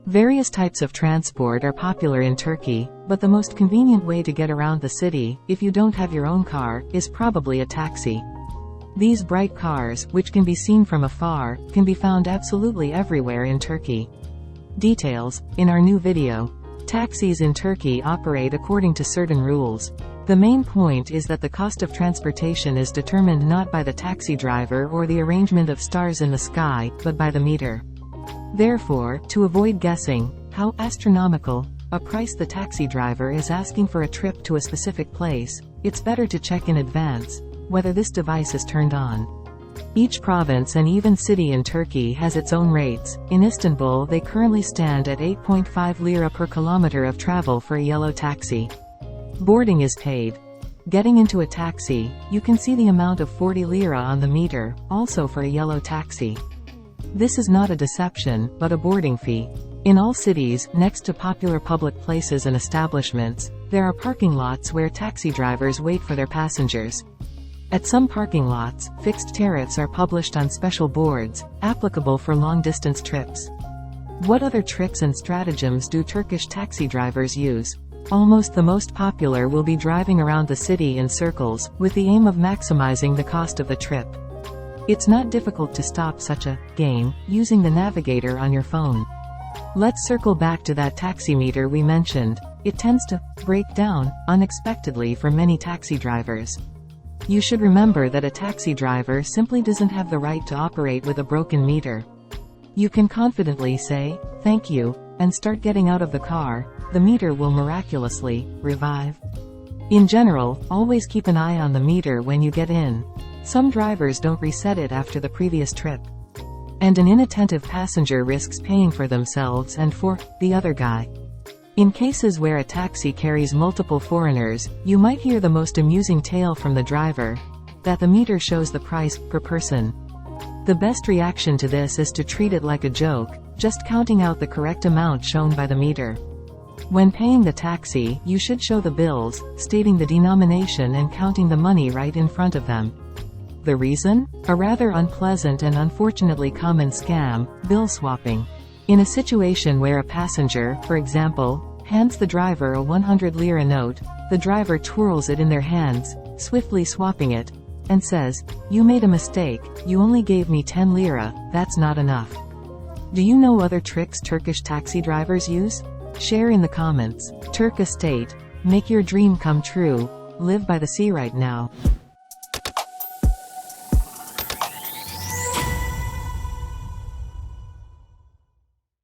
Various types of transport are popular in Turkey, but the most convenient way to get around the city, if you don't have your own car, is probably a taxi. These bright cars, which can be seen from afar, can be found absolutely everywhere in Turkey. Details, in our new video. Taxis in Turkey operate according to certain rules. The main point is that the cost of transportation is determined not by the taxi driver or the arrangement of stars in the sky, but by the meter. Therefore, to avoid guessing how astronomical a price the taxi driver is asking for a trip to a specific place, it's better to check in advance whether this device is turned on. Each province and even city in Turkey has its own rates. In Istanbul, they currently stand at 8.5 lira per kilometer of travel for a yellow taxi. Boarding is paid. Getting into a taxi, you can see the amount of 40 lira on the meter, also for a yellow taxi. This is not a deception, but a boarding fee. In all cities, next to popular public places and establishments, there are parking lots where taxi drivers wait for their passengers. At some parking lots, fixed tariffs are published on special boards, applicable for long-distance trips. What other tricks and stratagems do Turkish taxi drivers use? Almost the most popular will be driving around the city in circles, with the aim of maximizing the cost of the trip. It's not difficult to stop such a game using the navigator on your phone. Let's circle back to that taxi meter we mentioned. It tends to break down unexpectedly for many taxi drivers. You should remember that a taxi driver simply doesn't have the right to operate with a broken meter. You can confidently say, "Thank you," and start getting out of the car. The meter will miraculously revive. In general, always keep an eye on the meter when you get in. Some drivers don't reset it after the previous trip. And an inattentive passenger risks paying for themselves and for the other guy. In cases where a taxi carries multiple foreigners, you might hear the most amusing tale from the driver, that the meter shows the price per person. The best reaction to this is to treat it like a joke, just counting out the correct amount shown by the meter. When paying the taxi, you should show the bills, stating the denomination and counting the money right in front of them. The reason? A rather unpleasant and unfortunately common scam, bill swapping. In a situation where a passenger, for example, hands the driver a 100 lira note, the driver twirls it in their hands, swiftly swapping it, and says, "You made a mistake, you only gave me 10 lira, that's not enough." Do you know other tricks Turkish taxi drivers use? Share in the comments. TURK Estate. Make your dream come true. Live by the sea right now.